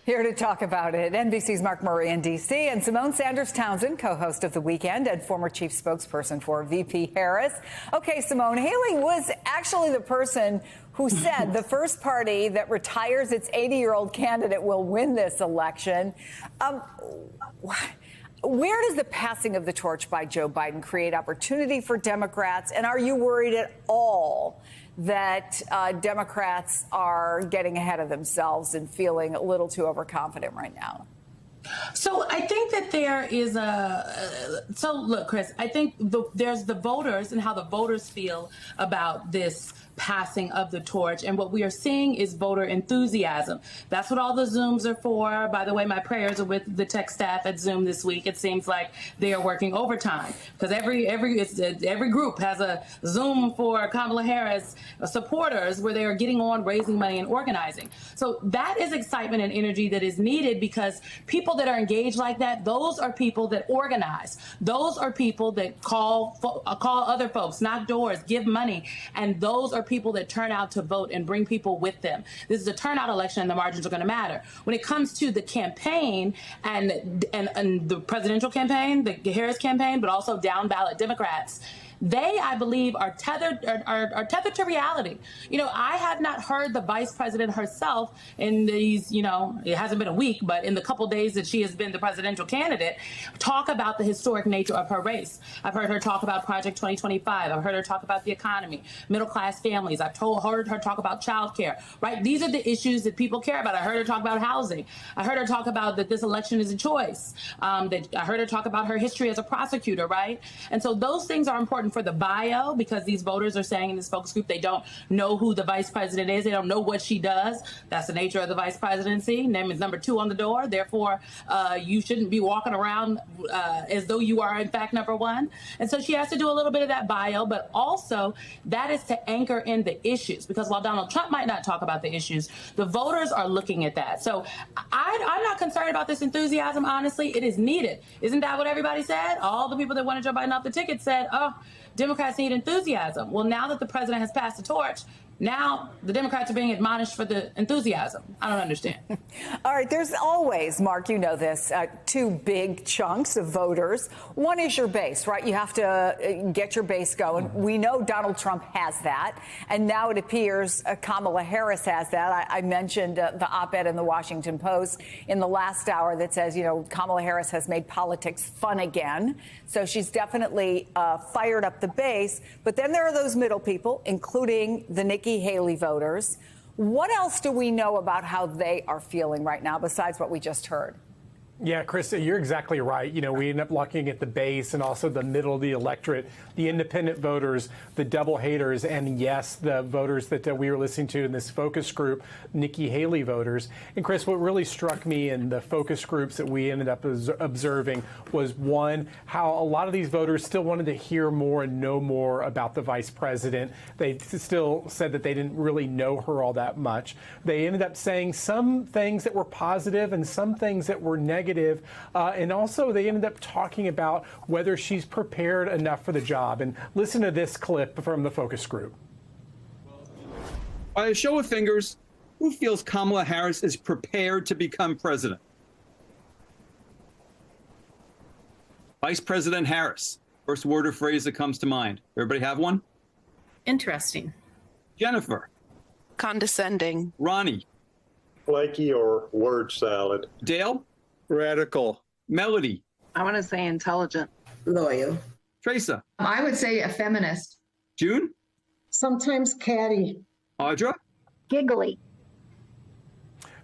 Here to talk about it, NBC's Mark Murray in D.C. and Symone Sanders Townsend, co-host of The Weekend and former chief spokesperson for VP Harris. Okay, Symone, Haley was actually the person who said the first party that retires its 80-year-old candidate will win this election. Where does the passing of the torch by Joe Biden create opportunity for Democrats? And are you worried at all that Democrats are getting ahead of themselves and feeling a little too overconfident right now? So I think that there is so look, Chris, I think there's the voters and how the voters feel about this passing of the torch. And what we are seeing is voter enthusiasm. That's what all the Zooms are for. By the way, my prayers are with the tech staff at Zoom this week. It seems like they are working overtime because every group has a Zoom for Kamala Harris supporters where they are getting on, raising money and organizing. So that is excitement and energy that is needed because people that are engaged like that, those are people that organize. Those are people that call other folks, knock doors, give money. And those are people that turn out to vote and bring people with them. This is a turnout election and the margins are going to matter. When it comes to the campaign and the presidential campaign, the Harris campaign, but also down ballot Democrats, they, I believe, are tethered to reality. You know, I have not heard the vice president herself in these, it hasn't been a week, but in the couple days that she has been the presidential candidate, talk about the historic nature of her race. I've heard her talk about Project 2025. I've heard her talk about the economy, middle-class families. I've heard her talk about childcare, right? These are the issues that people care about. I heard her talk about housing. I heard her talk about that this election is a choice. I heard her talk about her history as a prosecutor, right? And so those things are important for the bio because these voters are saying in this focus group they don't know who the vice president is. They don't know what she does. That's the nature of the vice presidency. Name is number 2 on the door. Therefore, you shouldn't be walking around as though you are, in fact, number 1. And so she has to do a little bit of that bio, but also that is to anchor in the issues because while Donald Trump might not talk about the issues, the voters are looking at that. So I'm not concerned about this enthusiasm, honestly. It is needed. Isn't that what everybody said? All the people that wanted Joe Biden off the ticket said, oh, Democrats need enthusiasm. Well, now that the president has passed the torch, now the Democrats are being admonished for the enthusiasm. I don't understand. All right. There's always, Mark, you know this, 2 big chunks of voters. One is your base, right? You have to get your base going. We know Donald Trump has that. And now it appears Kamala Harris has that. I mentioned the op-ed in the Washington Post in the last hour that says, Kamala Harris has made politics fun again. So she's definitely fired up the base. But then there are those middle people, including the Nikki Haley voters. What else do we know about how they are feeling right now besides what we just heard? Yeah, Chris, you're exactly right. We end up looking at the base and also the middle of the electorate, the independent voters, the double haters, and yes, the voters that we were listening to in this focus group, Nikki Haley voters. And Chris, what really struck me in the focus groups that we ended up observing was, one, how a lot of these voters still wanted to hear more and know more about the vice president. They still said that they didn't really know her all that much. They ended up saying some things that were positive and some things that were negative. And also they ended up talking about whether she's prepared enough for the job. And listen to this clip from the focus group. By a show of fingers, who feels Kamala Harris is prepared to become president? Vice President Harris. First word or phrase that comes to mind. Everybody have one? Interesting. Jennifer. Condescending. Ronnie. Flaky or word salad. Dale. Radical. Melody. I want to say intelligent. Loyal. Teresa. I would say a feminist. June. Sometimes catty. Audra. Giggly.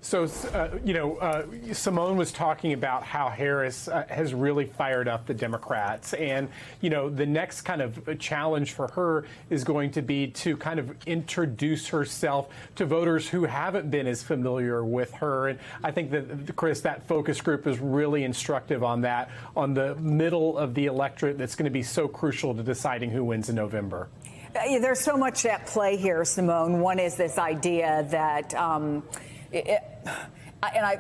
So, Symone was talking about how Harris has really fired up the Democrats. And, the next kind of challenge for her is going to be to kind of introduce herself to voters who haven't been as familiar with her. And I think that, Chris, that focus group is really instructive on that, on the middle of the electorate that's going to be so crucial to deciding who wins in November. There's so much at play here, Symone. One is this idea that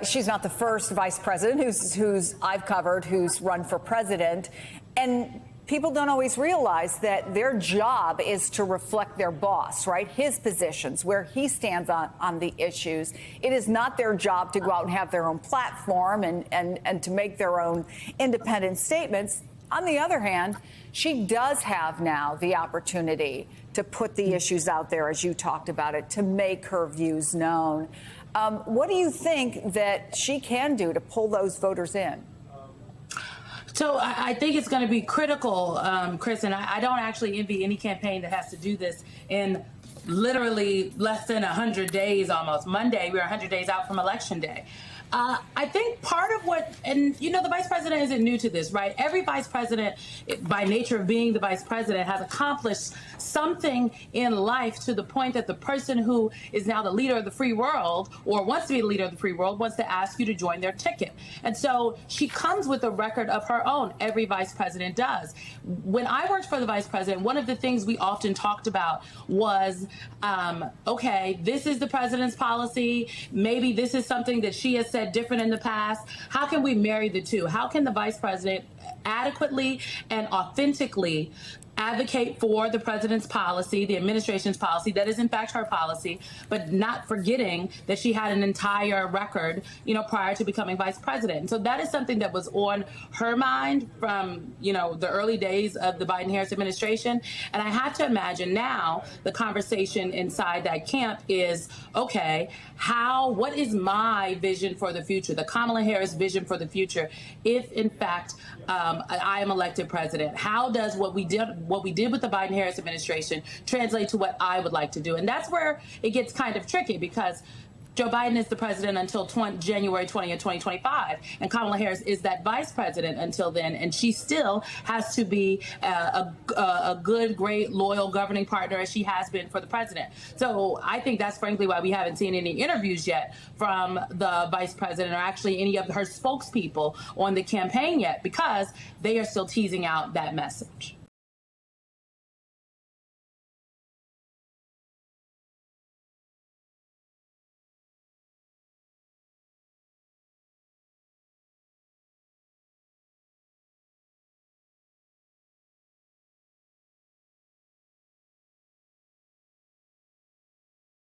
she's not the first vice president who's I've covered who's run for president. And people don't always realize that their job is to reflect their boss, right? His positions, where he stands on the issues. It is not their job to go out and have their own platform and to make their own independent statements. On the other hand, she does have now the opportunity to put the issues out there, as you talked about it, to make her views known. What do you think that she can do to pull those voters in? So I think it's going to be critical, Chris, and I don't actually envy any campaign that has to do this in literally less than 100 days almost. Monday, we're 100 days out from Election Day. I think part of what, and you know, the vice president isn't new to this, right? Every vice president, by nature of being the vice president, has accomplished something in life to the point that the person who is now the leader of the free world, or wants to be the leader of the free world, wants to ask you to join their ticket. And so she comes with a record of her own. Every vice president does. When I worked for the vice president, one of the things we often talked about was, okay, this is the president's policy. Maybe this is something that she has said different in the past. How can we marry the two? How can the vice president adequately and authentically advocate for the president's policy, the administration's policy, that is in fact her policy, but not forgetting that she had an entire record, you know, prior to becoming vice president. And so that is something that was on her mind from, you know, the early days of the Biden-Harris administration. And I have to imagine now the conversation inside that camp is, okay, what is my vision for the future, the Kamala Harris vision for the future, if in fact I am elected president? How does what we did with the Biden-Harris administration translate to what I would like to do? And that's where it gets kind of tricky, because Joe Biden is the president until January 20th, 2025, and Kamala Harris is that vice president until then, and she still has to be a good, great, loyal governing partner, as she has been for the president. So I think that's frankly why we haven't seen any interviews yet from the vice president, or actually any of her spokespeople on the campaign yet, because they are still teasing out that message.